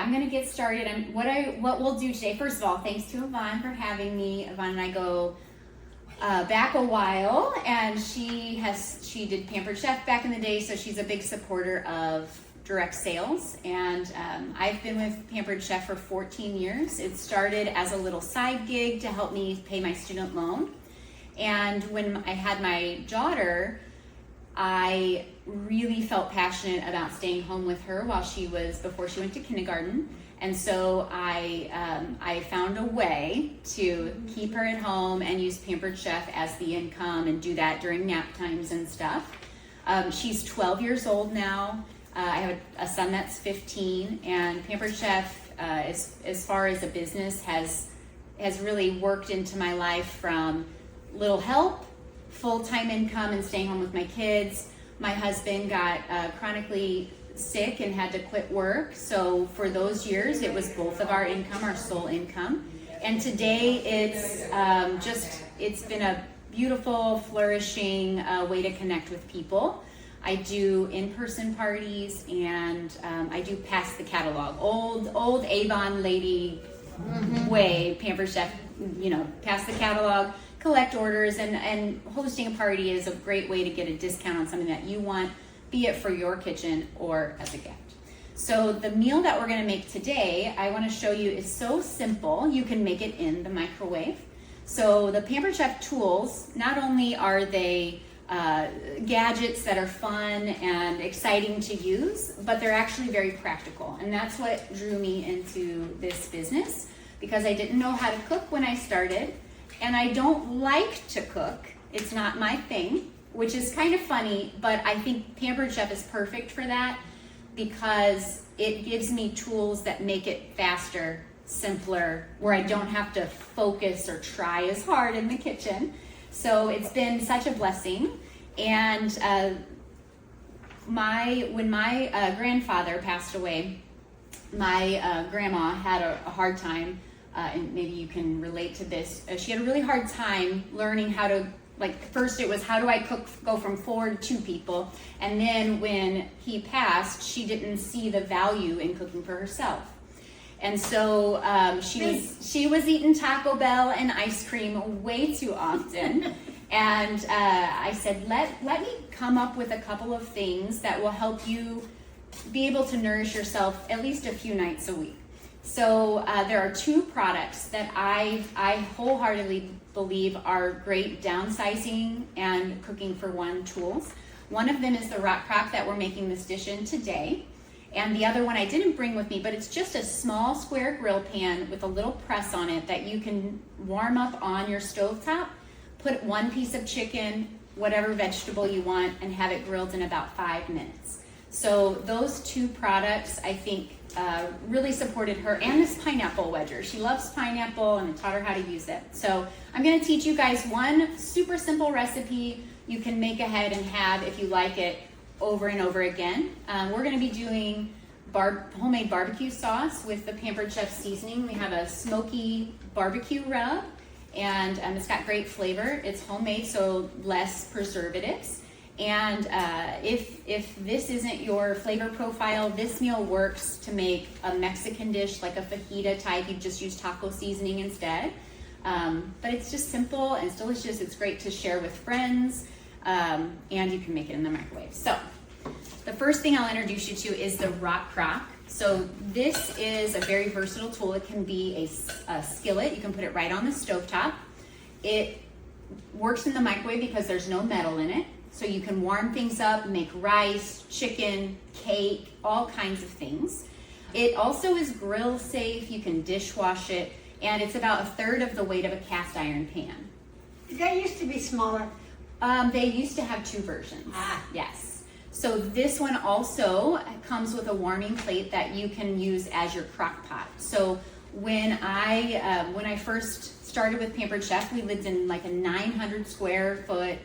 I'm gonna get started. What we'll do today, first of all, thanks to Yvonne for having me. Yvonne and I go back a while, and she did Pampered Chef back in the day, so she's a big supporter of direct sales. And I've been with Pampered Chef for 14 years. It started as a little side gig to help me pay my student loan. And when I had my daughter, I really felt passionate about staying home with her before she went to kindergarten. And so I found a way to keep her at home and use Pampered Chef as the income and do that during nap times and stuff. She's 12 years old now. I have a son that's 15, and Pampered Chef, as far as a business, has really worked into my life from little help, full-time income, and staying home with my kids. My husband got chronically sick and had to quit work, so for those years it was both of our income, our sole income. And today it's been a beautiful, flourishing way to connect with people. I do in-person parties, and I do pass the catalog, old Avon lady way. Pampered Chef, pass the catalog, collect orders, and hosting a party is a great way to get a discount on something that you want, be it for your kitchen or as a gift. So the meal that we're going to make today, I want to show you, is so simple. You can make it in the microwave. So the Pampered Chef tools, not only are they gadgets that are fun and exciting to use, but they're actually very practical. And that's what drew me into this business, because I didn't know how to cook when I started. And I don't like to cook. It's not my thing, which is kind of funny, but I think Pampered Chef is perfect for that, because it gives me tools that make it faster, simpler, where I don't have to focus or try as hard in the kitchen. So it's been such a blessing. And when my grandfather passed away, my grandma had a hard time. And maybe you can relate to this. She had a really hard time learning how to, first it was, how do I go from 4 to 2 people? And then when he passed, she didn't see the value in cooking for herself. And so she was eating Taco Bell and ice cream way too often. And I said, let me come up with a couple of things that will help you be able to nourish yourself at least a few nights a week. So there are 2 products that I wholeheartedly believe are great downsizing and cooking for one tools. One of them is the rock crock that we're making this dish in today. And the other one I didn't bring with me, but it's just a small square grill pan with a little press on it that you can warm up on your stovetop, put 1 piece of chicken, whatever vegetable you want, and have it grilled in about 5 minutes. So those 2 products, I think, really supported her, and this pineapple wedger. She loves pineapple, and I taught her how to use it. So I'm going to teach you guys one super simple recipe you can make ahead and have, if you like it, over and over again. We're going to be doing homemade barbecue sauce with the Pampered Chef seasoning. We have a smoky barbecue rub, and it's got great flavor. It's homemade, so less preservatives. And if this isn't your flavor profile, this meal works to make a Mexican dish like a fajita type. You just use taco seasoning instead. But it's just simple and it's delicious. It's great to share with friends, and you can make it in the microwave. So the first thing I'll introduce you to is the rock crock. So this is a very versatile tool. It can be a skillet. You can put it right on the stovetop. It works in the microwave because there's no metal in it. So you can warm things up, make rice, chicken, cake, all kinds of things. It also is grill safe. You can dishwash it, and it's about 1/3 of the weight of a cast iron pan. They used to be smaller. They used to have 2 versions. Yes. So this one also comes with a warming plate that you can use as your crock pot. So when I first started with Pampered Chef, we lived in like a 900 square foot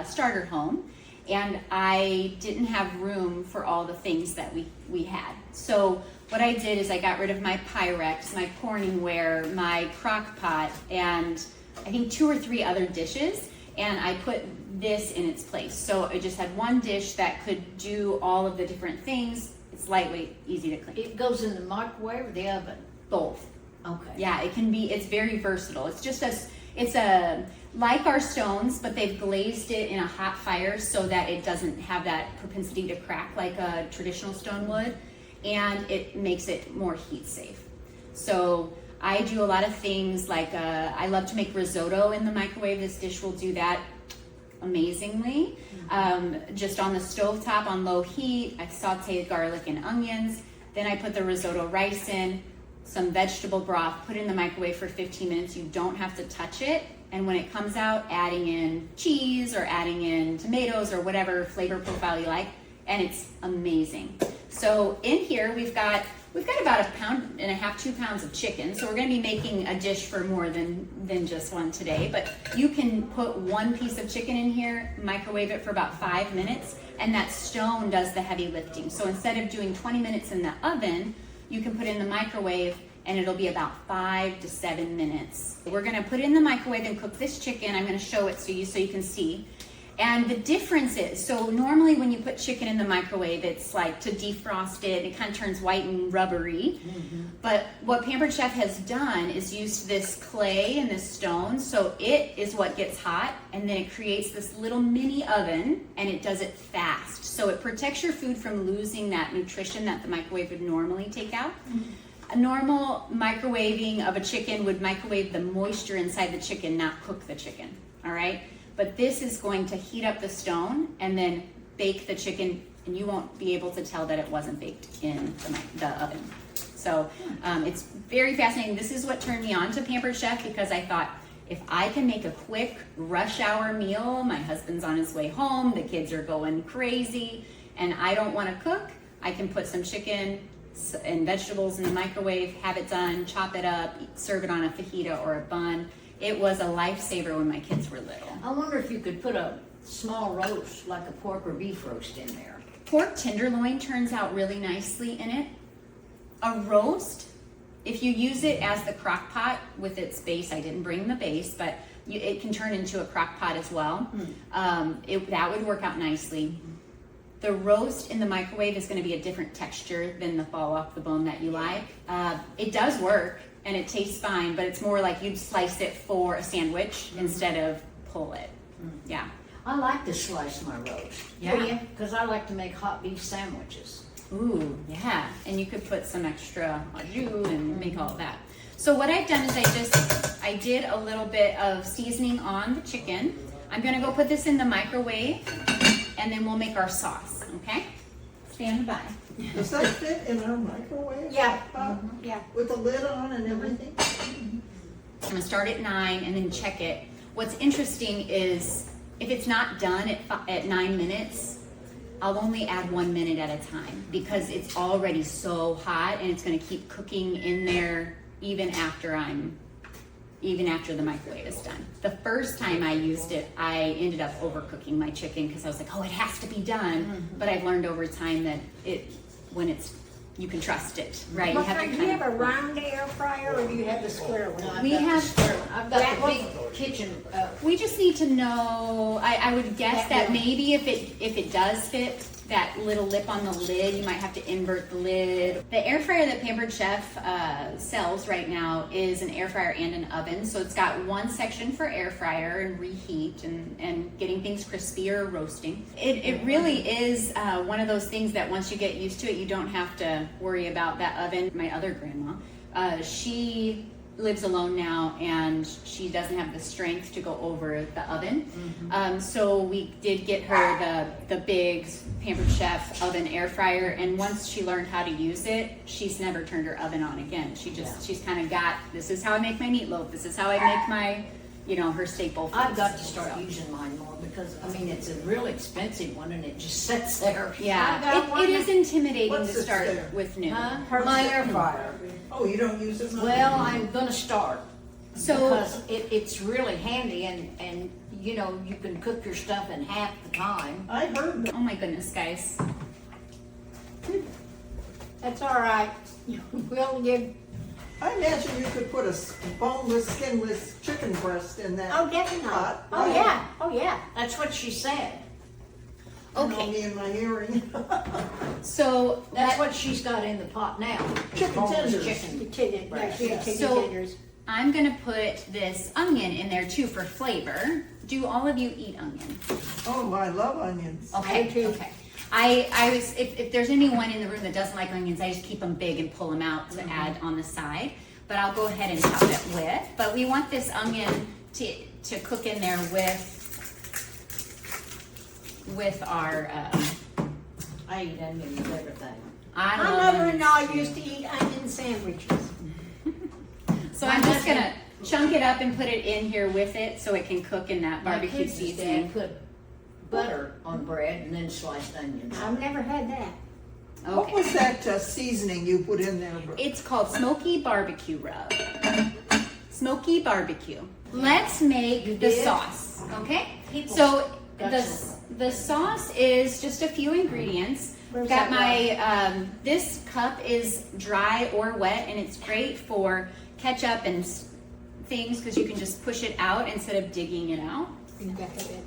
starter home, and I didn't have room for all the things that we had. So what I did is I got rid of my Pyrex, my Corningware, my crock pot, and I think 2 or 3 other dishes, and I put this in its place. So I just had one dish that could do all of the different things. It It's lightweight, easy to clean. It goes in the microwave or the oven? Both. Okay. Yeah, it can be, it's very versatile. It's just like our stones, but they've glazed it in a hot fire so that it doesn't have that propensity to crack like a traditional stone would, and it makes it more heat safe. So I do a lot of things like, I love to make risotto in the microwave. This dish will do that amazingly. Just on the stovetop on low heat, I saute garlic and onions, then I put the risotto rice in, some vegetable broth, put it in the microwave for 15 minutes. You don't have to touch it. And when it comes out, adding in cheese or adding in tomatoes or whatever flavor profile you like, and it's amazing. So in here we've got about 1.5 pounds, 2 pounds of chicken. So we're going to be making a dish for more than just one today. But you can put one piece of chicken in here, microwave it for about 5 minutes, and that stone does the heavy lifting. So instead of doing 20 minutes in the oven, you can put it in the microwave and it'll be about 5 to 7 minutes. We're gonna put it in the microwave and cook this chicken. I'm gonna show it to you so you can see. And the difference is, so normally when you put chicken in the microwave, it's like to defrost it kind of turns white and rubbery. But what Pampered Chef has done is used this clay and this stone, so it is what gets hot, and then it creates this little mini oven, and it does it fast. So it protects your food from losing that nutrition that the microwave would normally take out. A normal microwaving of a chicken would microwave the moisture inside the chicken, not cook the chicken, all right? But this is going to heat up the stone and then bake the chicken, and you won't be able to tell that it wasn't baked in the oven. So it's very fascinating. This is what turned me on to Pampered Chef, because I thought, if I can make a quick rush hour meal, my husband's on his way home, the kids are going crazy, and I don't want to cook, I can put some chicken and vegetables in the microwave, have it done, chop it up, serve it on a fajita or a bun. It was a lifesaver when my kids were little. I wonder if you could put a small roast, like a pork or beef roast in there. Pork tenderloin turns out really nicely in it. A roast, if you use it as the crock pot with its base, I didn't bring the base, but it can turn into a crock pot as well. That would work out nicely. The roast in the microwave is going to be a different texture than the fall off the bone that you like. It does work and it tastes fine, but it's more like you'd slice it for a sandwich instead of pull it. Yeah. I like to slice my roast. Yeah. Because I like to make hot beef sandwiches. Ooh, yeah. And you could put some extra au jus and make all of that. So what I've done is I did a little bit of seasoning on the chicken. I'm going to go put this in the microwave, and then we'll make our sauce, okay? Stand by. Does that fit in our microwave? Yeah. Yeah. With the lid on and everything? I'm gonna start at 9 and then check it. What's interesting is if it's not done at 9 minutes, I'll only add 1 minute at a time, because it's already so hot and it's gonna keep cooking in there even after the microwave is done. The first time I used it, I ended up overcooking my chicken because I was like, oh, it has to be done. But I've learned over time that you can trust it, right? Do you have a round air fryer, or do you have the square one? I've got the big kitchen. We just need to know. I would guess that maybe if it does fit that little lip on the lid, you might have to invert the lid. The air fryer that Pampered Chef sells right now is an air fryer and an oven. So it's got one section for air fryer and reheat and getting things crispy or roasting. It really is one of those things that once you get used to it, you don't have to worry about that oven. My other grandma, she lives alone now, and she doesn't have the strength to go over the oven. So we did get her the big Pampered Chef oven air fryer, and once she learned how to use it, she's never turned her oven on again. She's kind of got, this is how I make my meatloaf, this is how I make my, her staple foods. I've got to start using mine more, because it's a real expensive one and it just sits there. Yeah, it is intimidating What's to it start there? with new. My air fryer. Oh, you don't use it much? Well, I'm gonna start. So Because it's really handy, and you can cook your stuff in half the time. I heard that. oh my goodness, guys. That's all right. We'll give. I imagine you could put a boneless, skinless chicken breast in that Oh, definitely. pot. Oh, yeah. Oh, yeah. That's what she said. Okay. Me and my earring. So That's what she's got in the pot now. Chicken Boneless tenders. chicken. The chicken, Right. chicken So- tenders. I'm gonna put this onion in there too for flavor. Do all of you eat onion? Oh, I love onions. Okay, I do. okay. I was, if there's anyone in the room that doesn't like onions, I just keep them big and pull them out to add on the side. But I'll go ahead and chop it with. But we want this onion to cook in there with our, I eat onions with everything. I My love mother-in-law onions, too. used to eat onion sandwiches. So I'm just gonna chunk it up and put it in here with it so it can cook in that My barbecue kids' dad seasoning. put butter on bread and then sliced onions. I've never had that. What Okay. was that seasoning you put in there? It's called smoky barbecue rub. Smoky barbecue. Let's make the did? sauce, okay? People So got the sauce is just a few ingredients. Where's Got that my this cup is dry or wet, and it's great for ketchup and things because you can just push it out instead of digging it out. You got that bit.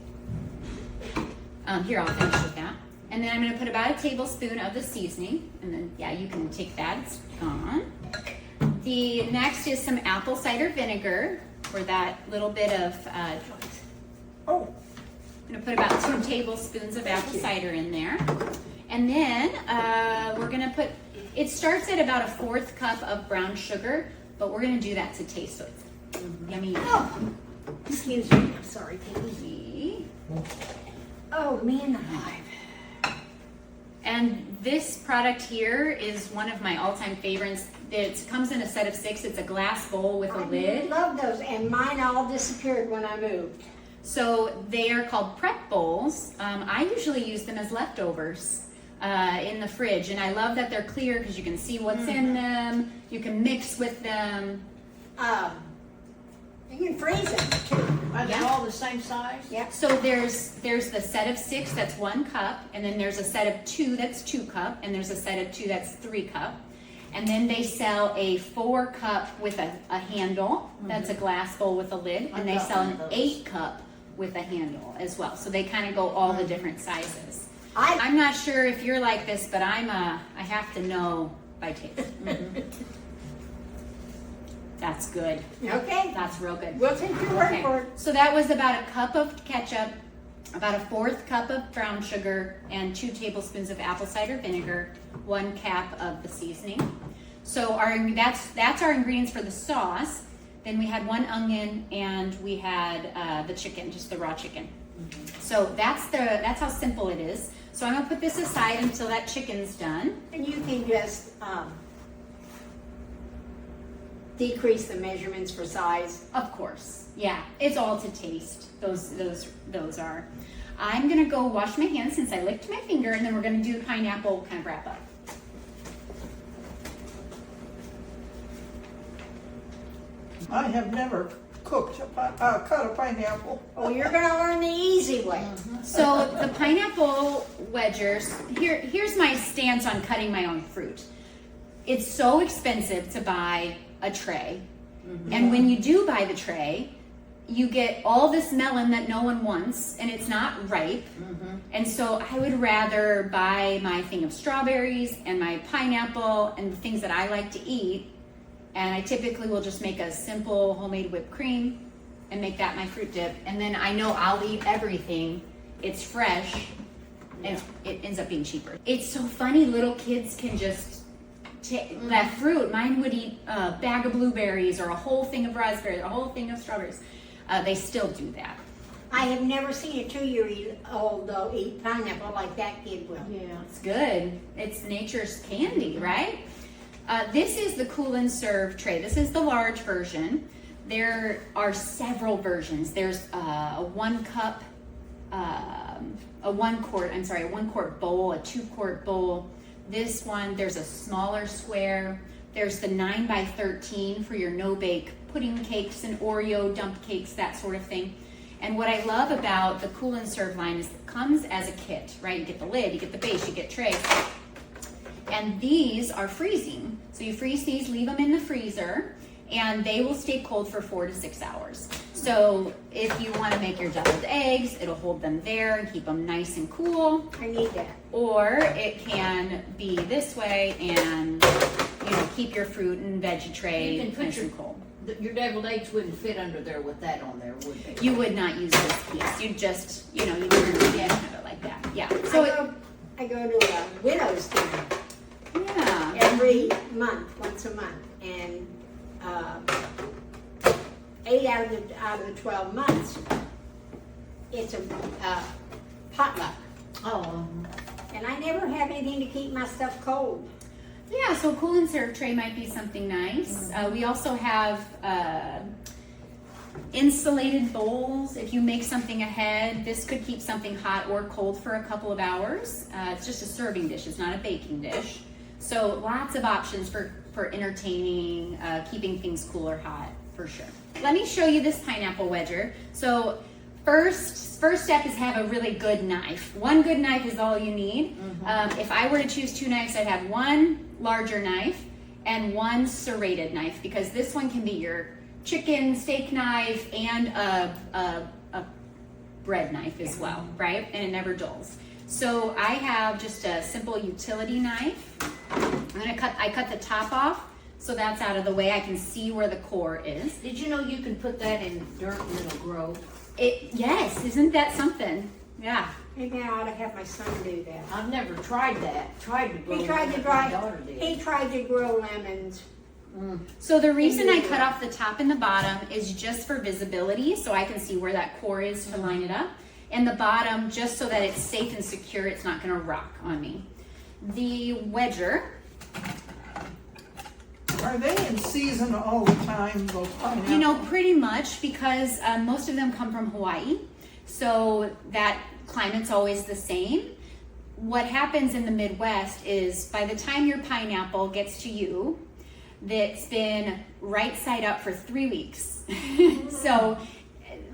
Here, I'll finish with that. And then I'm going to put about a tablespoon of the seasoning. And then, yeah, you can take that. It's gone. The next is some apple cider vinegar for that little bit of, Oh, I'm going to put about 2 tablespoons of apple cider in there. And then we're going to put, it starts at about a 1/4 cup of brown sugar, but we're going to do that to taste so it's yummy. oh, excuse me. Sorry, Peggy. Yummy. Oh, man. And this product here is one of my all-time favorites. It comes in a set of 6. It's a glass bowl with a I lid. love those, and mine all disappeared when I moved. So they are called prep bowls. I usually use them as leftovers in the fridge, and I love that they're clear because you can see what's in them. You can mix with them. You can freeze them too. Are they Yeah. all the same size? Yep. So there's the set of 6 that's 1 cup, and then there's a set of 2 that's 2 cup, and there's a set of 2 that's 3 cup. And then they sell a 4 cup with a handle. That's a glass bowl with a lid, I've and they got sell one an of those. 8 cup with a handle as well. So they kind of go all the different sizes. I I'm not sure if you're like this, but I have to know by taste. That's good. okay. That's real good. We'll take your word Okay, for it. so that was about a cup of ketchup, about a 1/4 cup of brown sugar, and 2 tablespoons of apple cider vinegar, 1 cap of the seasoning. So that's our ingredients for the sauce. Then we had 1 onion, and we had the chicken, just the raw chicken. So that's how simple it is. So I'm gonna put this aside until that chicken's done. And you can just decrease the measurements for size. Of course, yeah, it's all to taste. Those are. I'm gonna go wash my hands since I licked my finger, and then we're gonna do the pineapple kind of wrap up. I have never cut a pineapple. Oh, you're gonna learn the easy way. So the pineapple wedgers. Here's my stance on cutting my own fruit. It's so expensive to buy a tray, and when you do buy the tray, you get all this melon that no one wants, and it's not ripe. And so I would rather buy my thing of strawberries and my pineapple and the things that I like to eat. And I typically will just make a simple homemade whipped cream and make that my fruit dip. And then I know I'll eat everything. It's fresh, and it ends up being cheaper. It's so funny, little kids can just take that fruit. Mine would eat a bag of blueberries or a whole thing of raspberries, a whole thing of strawberries. They still do that. I have never seen a 2-year-old though eat pineapple like that kid will. Yeah. It's good. It's nature's candy, right? This is the Cool and Serve tray. This is the large version. There are several versions. There's a 1 cup, a 1 quart bowl, a 2 quart bowl. This one, there's a smaller square. There's the 9 by 13 for your no-bake pudding cakes and Oreo dump cakes, that sort of thing. And what I love about the Cool and Serve line is it comes as a kit, right? You get the lid, you get the base, you get tray. And these are freezing. So you freeze these, leave them in the freezer, and they will stay cold for 4 to 6 hours. So if you want to make your deviled eggs, it'll hold them there and keep them nice and cool. I need that. Or it can be this way and, keep your fruit and veggie tray You can put nice and cold. Your deviled eggs wouldn't fit under there with that on there, would they? You would not use this piece. You'd just, you wouldn't have it like that. Yeah. So I go to a widow's dinner yeah. every month, once a month, and 8 out of the 12 months, it's a potluck, Oh, and I never have anything to keep my stuff cold. Yeah, so a cool and serve tray might be something nice. We also have insulated bowls. If you make something ahead, this could keep something hot or cold for a couple of hours. It's just a serving dish, it's not a baking dish. So lots of options for entertaining, keeping things cool or hot, for sure. Let me show you this pineapple wedger. So first step is have a really good knife. One good knife is all you need. If I were to choose 2 knives, I'd have one larger knife and one serrated knife, because this one can be your chicken steak knife and a bread knife as well, right? And it never dulls. So I have just a simple utility knife. I cut the top off, so that's out of the way. I can see where the core is. did you know you can put that in dirt and it'll grow? Yes, isn't that something? Yeah. Maybe I ought to have my son do that. I've never tried that. Tried to grow He tried to like my daughter grow. did. He tried to grow lemons. So the reason I cut off the top and the bottom is just for visibility, so I can see where that core is to line it up. And the bottom, just so that it's safe and secure, it's not gonna rock on me. The wedger, Are they in season all the time, those pineapples? pretty much, because most of them come from Hawaii, so that climate's always the same. What happens in the Midwest is by the time your pineapple gets to you, that's been right side up for 3 weeks. So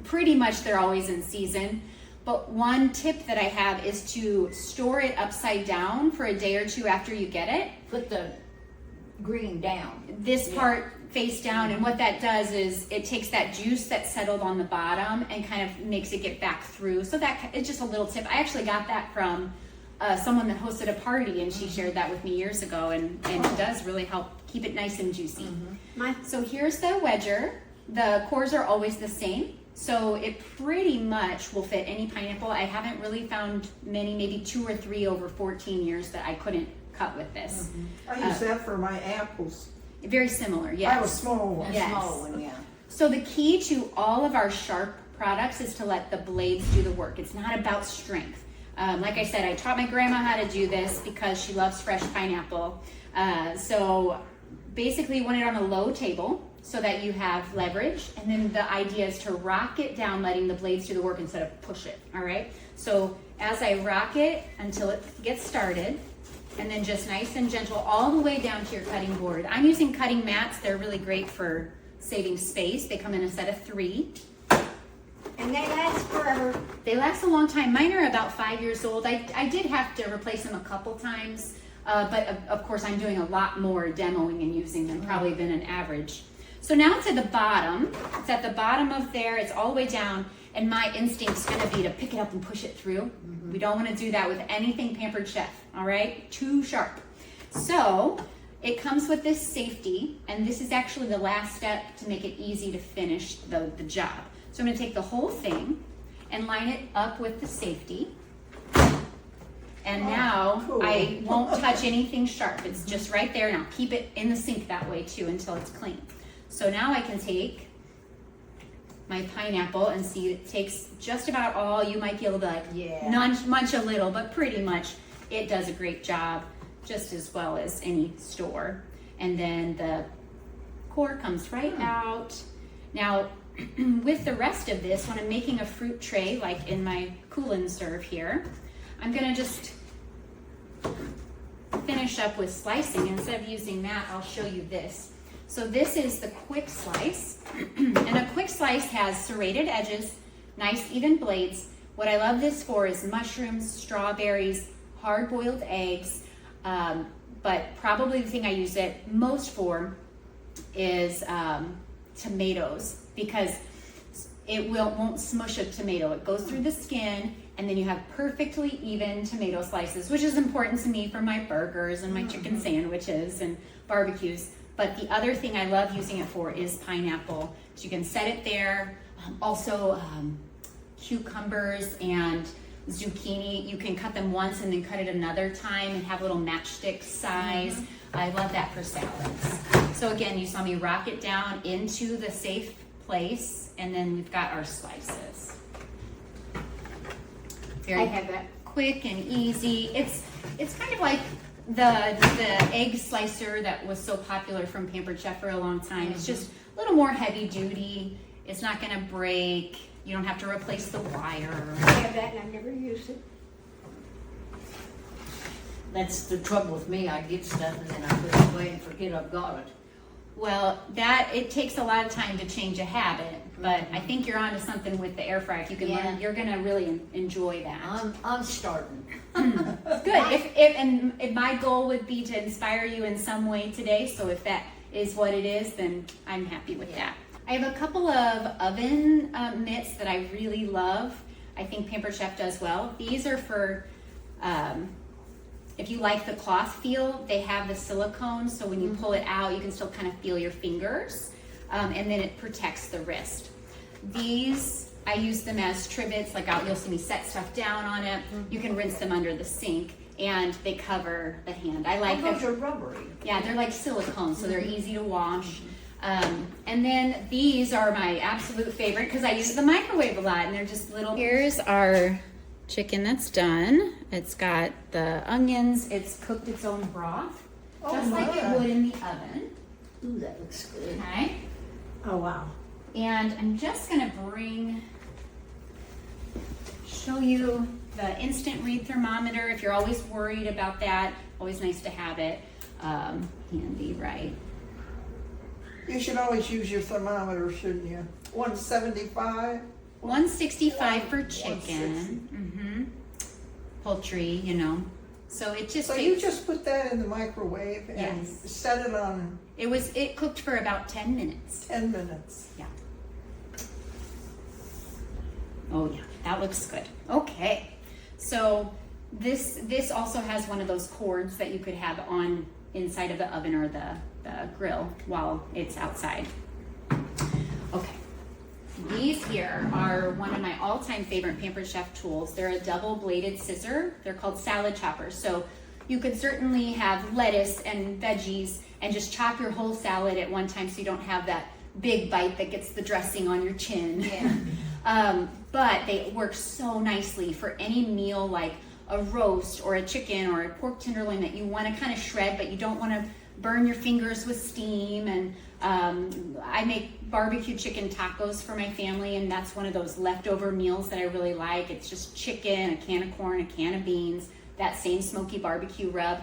pretty much they're always in season. But one tip that I have is to store it upside down for a day or two after you get it. Put the green down. This part face down, and what that does is it takes that juice that's settled on the bottom and kind of makes it get back through. So that it's just a little tip. I actually got that from someone that hosted a party, and she shared that with me years ago, and it does really help keep it nice and juicy. So here's the wedger. The cores are always the same, so it pretty much will fit any pineapple. I haven't really found many, maybe 2 or 3 over 14 years that I couldn't cut with this. I use that for my apples. Very similar, I have a yes. small one. A Yes. small one, yeah. So the key to all of our sharp products is to let the blades do the work. It's not about strength. Like I said, I taught my grandma how to do this because she loves fresh pineapple. So basically you want it on a low table so that you have leverage, and then the idea is to rock it down, letting the blades do the work instead of push it, all right? So as I rock it until it gets started, and then just nice and gentle all the way down to your cutting board. I'm using cutting mats. They're really great for saving space. They come in a set of 3. And they last forever. They last a long time. Mine are about 5 years old. I did have to replace them a couple times, but of course I'm doing a lot more demoing and using them probably than an average. So now it's at the bottom. It's at the bottom of there. It's all the way down, and my instinct's gonna be to pick it up and push it through. We don't wanna do that with anything Pampered Chef, all right? Too sharp. So it comes with this safety, and this is actually the last step to make it easy to finish the job. So I'm gonna take the whole thing and line it up with the safety. And now cool. I won't touch anything sharp. It's just right there. Now keep it in the sink that way too until it's clean. So now I can take my pineapple and see it takes just about all. You might be able to like munch a little, but pretty much it does a great job, just as well as any store. And then the core comes right out. Now with the rest of this, when I'm making a fruit tray, like in my cool and serve here, I'm gonna just finish up with slicing. Instead of using that, I'll show you this. So this is the quick slice, and a quick slice has serrated edges, nice even blades. What I love this for is mushrooms, strawberries, hard-boiled eggs, but probably the thing I use it most for is tomatoes, because it won't smush a tomato. It goes through the skin, and then you have perfectly even tomato slices, which is important to me for my burgers and my chicken sandwiches and barbecues. But the other thing I love using it for is pineapple. So you can set it there. Also, cucumbers and zucchini, you can cut them once and then cut it another time and have little matchstick size. I love that for salads. So again, you saw me rock it down into the safe place, and then we've got our slices. Very I have that. quick and easy. It's kind of like the egg slicer that was so popular from Pampered Chef for a long time. It's just a little more heavy duty. It's not gonna break. You don't have to replace the wire. I have that and I've never used it. That's the trouble with me. I get stuff and then I put it away and forget I've got it. Well, it takes a lot of time to change a habit, but I think you're onto something with the air fryer. If you can learn, you're gonna really enjoy that. I'm starting. Good. If my goal would be to inspire you in some way today, so if that is what it is, then I'm happy with that. I have a couple of oven mitts that I really love. I think Pampered Chef does well. These are for if you like the cloth feel. They have the silicone, so when you pull it out, you can still kind of feel your fingers, and then it protects the wrist. These, I use them as trivets. Like you'll see me set stuff down on it. You can rinse them under the sink, and they cover the hand. I like Those them. are rubbery. Yeah, they're like silicone, so they're easy to wash. And then these are my absolute favorite because I use the microwave a lot, and they're just little. Here's our chicken that's done. It's got the onions. It's cooked its own broth, just like it would in the oven. Ooh, that looks good. Okay. Oh, wow. And I'm just gonna show you the instant read thermometer. If you're always worried about that, always nice to have it handy, right? You should always use your thermometer, shouldn't you? 175? 165 for chicken. 160. Poultry, So it just So you just put that in the microwave and Yes. set it on it cooked for about 10 minutes. 10 minutes. Yeah. Oh yeah, that looks good. Okay. So this also has one of those cords that you could have on inside of the oven or the grill while it's outside. Okay. These here are one of my all-time favorite Pampered Chef tools. They're a double-bladed scissor. They're called salad choppers. So you could certainly have lettuce and veggies and just chop your whole salad at one time so you don't have that big bite that gets the dressing on your chin. Yeah. But they work so nicely for any meal like a roast or a chicken or a pork tenderloin that you want to kind of shred, but you don't want to burn your fingers with steam. And I make barbecue chicken tacos for my family, and that's one of those leftover meals that I really like. It's just chicken, a can of corn, a can of beans, that same smoky barbecue rub.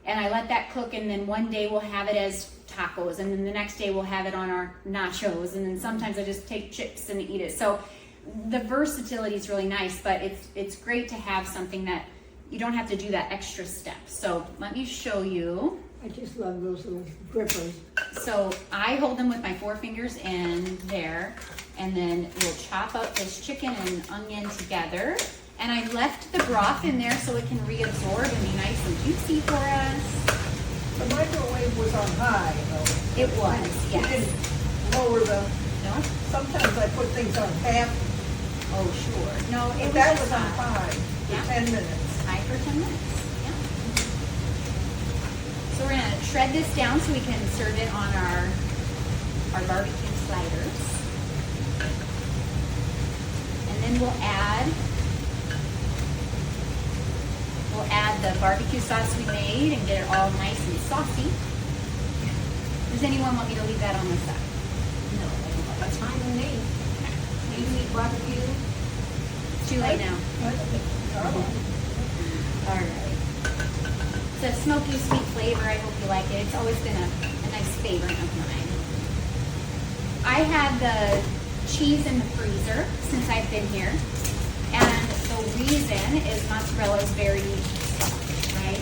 And I let that cook, and then one day we'll have it as tacos, and then the next day we'll have it on our nachos, and then sometimes I just take chips and eat it. So the versatility is really nice, but it's great to have something that you don't have to do that extra step. So let me show you. I just love those little grippers. So I hold them with my 4 fingers in there, and then we'll chop up this chicken and onion together. And I left the broth in there so it can reabsorb and be nice and juicy for us. The microwave was on high, though. It was, You yes. didn't lower the, No? sometimes I put things on half, Oh, sure. No, it but was that just was on hot. 5 for Yeah. 10 minutes. High for 10 minutes. Yeah. So we're gonna shred this down so we can serve it on our barbecue sliders. And then we'll add the barbecue sauce we made and get it all nice and saucy. Does anyone want me to leave that on the side? No, that's fine with me. Do you eat barbecue? It's too late now. All right. It's a smoky, sweet flavor. I hope you like it. It's always been a nice favorite of mine. I had the cheese in the freezer since I've been here. And the reason is mozzarella is very soft, right?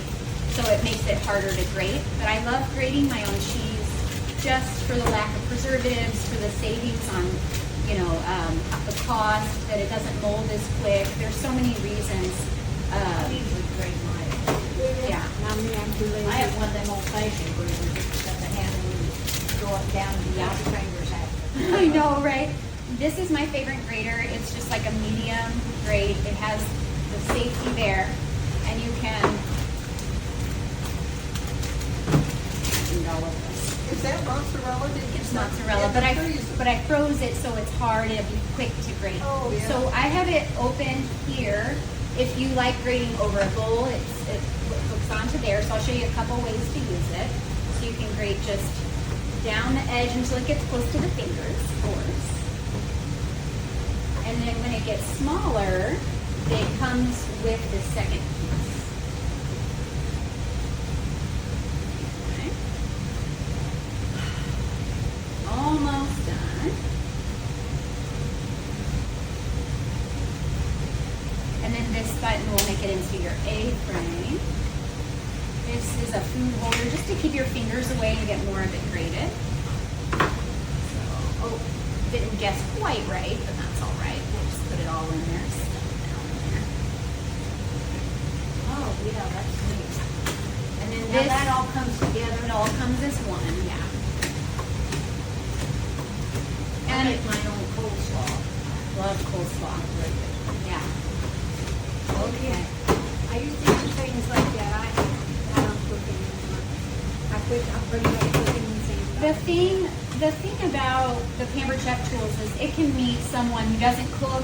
So it makes it harder to grate. But I love grating my own cheese just for the lack of preservatives, for the savings on, the cost, that it doesn't mold as quick. There's so many reasons. I usually grate mine. Yeah. Now me, I'm too lazy. I have one of them old fashioned graders just got the handle and you throw it down and the outer fingers have I know, right? This is my favorite grater. It's just like a medium grate. It has the safety there, and you can eat all of this. Is that mozzarella? Did you It's not mozzarella, get the freezer? but I froze it so it's hard. It'll be quick to grate. Oh, yeah. So I have it open here. If you like grating over a bowl, it hooks onto there. So I'll show you a couple ways to use it. So you can grate just down the edge until it gets close to the fingers, of course. And then when it gets smaller, it comes with the second piece. Okay. Almost done. And then this button will make it into your A-frame. This is a food holder just to keep your fingers away and get more of it grated. So, oh, didn't guess quite right, but that's all right. We'll just put it all in there, stuff it down in there. Oh, yeah, that's neat. And then Now this, that all comes together. it all comes as one, yeah. I And make my own coleslaw. love coleslaw. Yeah. Okay. I used to do things like that. I don't cook anymore. I'm pretty much cooking the same stuff. The thing about the Pampered Chef tools is it can meet someone who doesn't cook.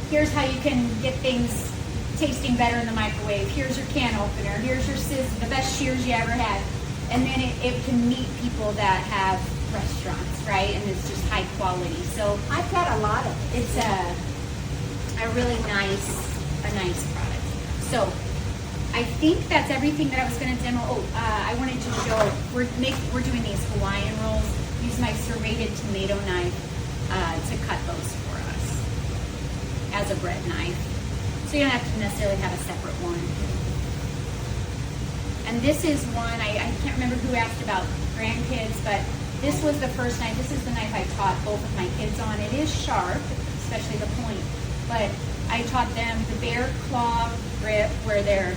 Here's how you can get things tasting better in the microwave. Here's your can opener. Here's your the best shears you ever had. And then it can meet people that have restaurants, right? And it's just high quality. So I've got a lot of it. it's a really nice product. So I think that's everything that I was going to demo. Oh, I wanted to show we're doing these Hawaiian rolls. Use my serrated tomato knife to cut those for us as a bread knife. So you don't have to necessarily have a separate one. And this is one I can't remember who asked about grandkids, but this was the first knife. This is the knife I taught both of my kids on. It is sharp, especially the point, but I taught them the bear claw grip where they're,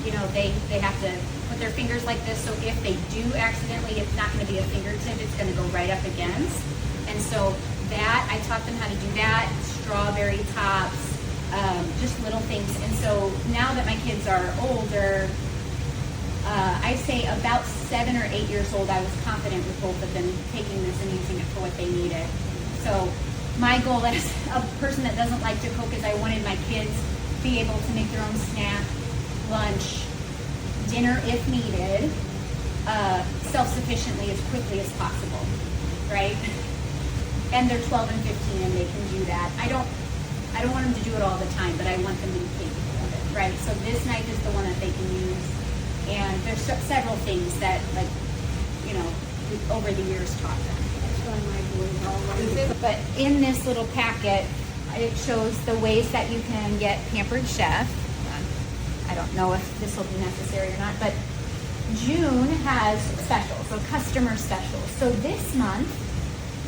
they have to put their fingers like this. So if they do accidentally, it's not going to be a fingertip. It's going to go right up against. And so that, I taught them how to do that. Strawberry tops, just little things. And so now that my kids are older, I say about 7 or 8 years old, I was confident with both of them taking this and using it for what they needed. So my goal as a person that doesn't like to cook is I wanted my kids to be able to make their own snack, lunch, dinner if needed, self-sufficiently as quickly as possible, right? And they're 12 and 15 and they can do that. I don't want them to do it all the time, but I want them to be capable of it, right? So this knife is the one that they can use. And there's several things that, we've over the years taught them. That's why my boys always. But in this little packet, it shows the ways that you can get Pampered Chef. I don't know if this will be necessary or not, but June has specials, so customer specials. So this month,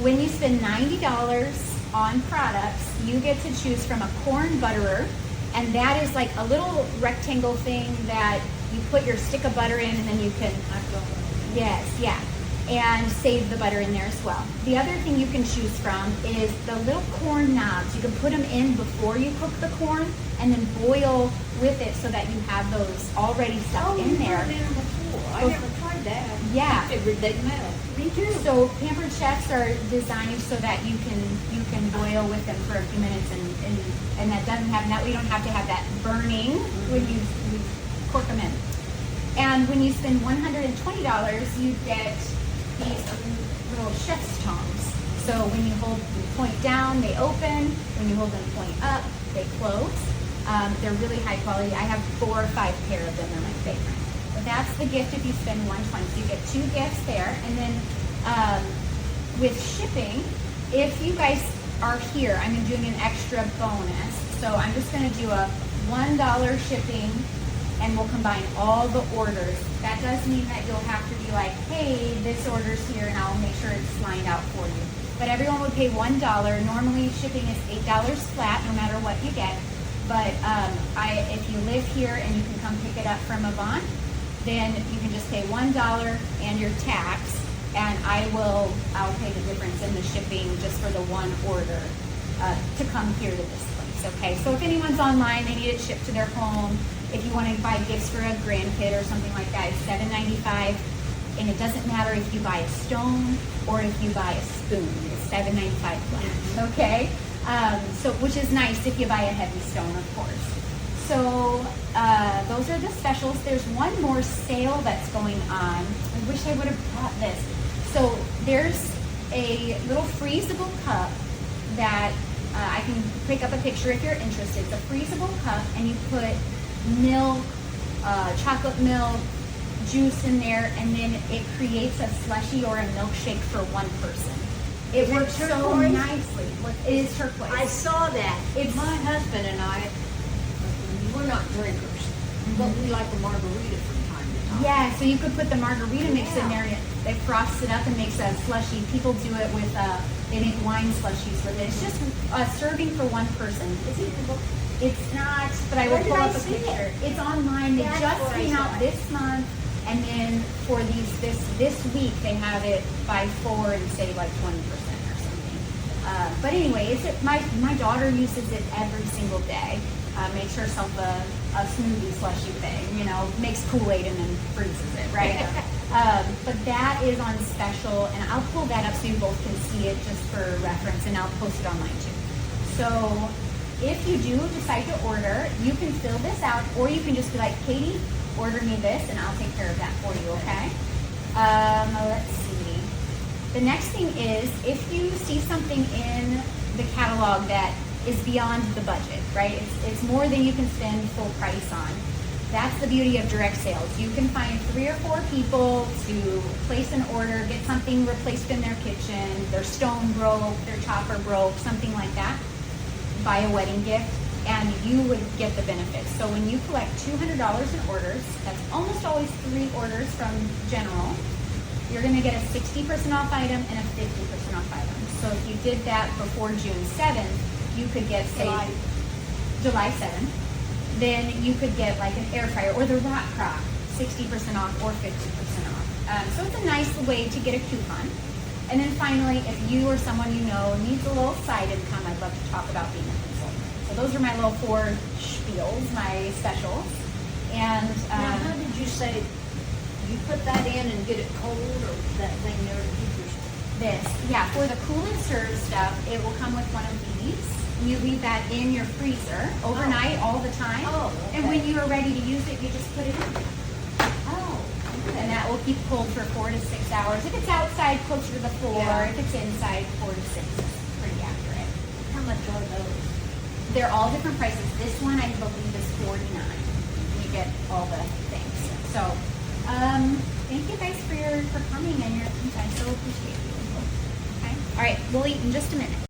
when you spend $90 on products, you get to choose from a corn butterer, and that is like a little rectangle thing that you put your stick of butter in, and then you can, yes, yeah, and save the butter in there as well. The other thing you can choose from is the little corn knobs. You can put them in before you cook the corn, and then boil with it so that you have those already stuck in there. I never tried that. Yeah. I figured they'd melt. Me too. So Pampered Chefs are designed so that you can boil with them for a few minutes, and that doesn't have, that way you don't have to have that burning when you cork them in. And when you spend $120, you get these little chef's tongs. So when you hold the point down, they open. When you hold them point up, they close. They're really high quality. I have 4 or 5 pair of them. They're my favorite. But that's the gift if you spend $120. So you get 2 gifts there. And then with shipping, if you guys are here, I'm doing an extra bonus. So I'm just going to do a $1 shipping, and we'll combine all the orders. That does mean that you'll have to be like, hey, this order's here, and I'll make sure it's lined out for you. but everyone would pay $1. Normally shipping is $8 flat, no matter what you get. But if you live here and you can come pick it up from Yvonne, then you can just pay $1 and your tax, and I'll pay the difference in the shipping just for the one order to come here to this place. Okay, so if anyone's online, they need it shipped to their home. If you want to buy gifts for a grandkid or something like that, it's $7.95. And it doesn't matter if you buy a stone or if you buy a spoon. It's $7.95 flat. Okay, so which is nice if you buy a heavy stone, of course. So those are the specials. There's one more sale that's going on. I wish I would have brought this. So there's a little freezable cup that I can pick up a picture if you're interested. It's a freezable cup, and you put milk, chocolate milk, juice in there, and then it creates a slushy or a milkshake for one person. It Is it works so turquoise? nicely. It is turquoise. I saw that. It's- My husband and I, we're not drinkers, but we like a margarita from time to time. Yeah, so you could put the margarita mix in Yeah. there. It frosts it up and makes a slushy. People do it with, they make wine slushies with it. It's just a serving for one person. Is it in the book? It's not, but I will Where did pull I up a see it? picture. It's online. They That's just where I came saw out it. this month, and then for this week they have it buy 4 and save like 20% or something. But anyway, my daughter uses it every single day. Makes herself a smoothie slushy thing. Makes Kool-Aid and then freezes it, right? But that is on special, and I'll pull that up so you both can see it just for reference, and I'll post it online too. So if you do decide to order, you can fill this out, or you can just be like, Katie, order me this, and I'll take care of that for you, okay? Let's see. The next thing is, if you see something in the catalog that is beyond the budget, right? It's more than you can spend full price on. That's the beauty of direct sales. You can find 3 or 4 people to place an order, get something replaced in their kitchen, their stone broke, their chopper broke, something like that. Buy a wedding gift, and you would get the benefits. So when you collect $200 in orders, that's almost always 3 orders from General, you're gonna get a 60% off item and a 50% off item. So if you did that before June 7th, you could get, say, July 7th, then you could get like an air fryer or the rock crock, 60% off or 50% off. So it's a nice way to get a coupon. And then finally, if you or someone you know needs a little side income, I'd love to talk about being a consultant. So those are my little 4 spiels, my specials. And Now, how did you say, you put that in and get it cold, or that thing there to keep your... this, yeah, for the cool and serve stuff, it will come with one of these. You leave that in your freezer overnight, all the time. Oh, And okay. when you are ready to use it, you just put it in. Oh, And that will keep cold for 4 to 6 hours. If it's outside, closer to the floor. Yeah. If it's inside, 4 to 6 is pretty accurate. how much are those? They're all different prices. This one, I believe, is $49. You get all the things. So, thank you guys for coming and your attention. I so appreciate you. Okay. All right, we'll eat in just a minute.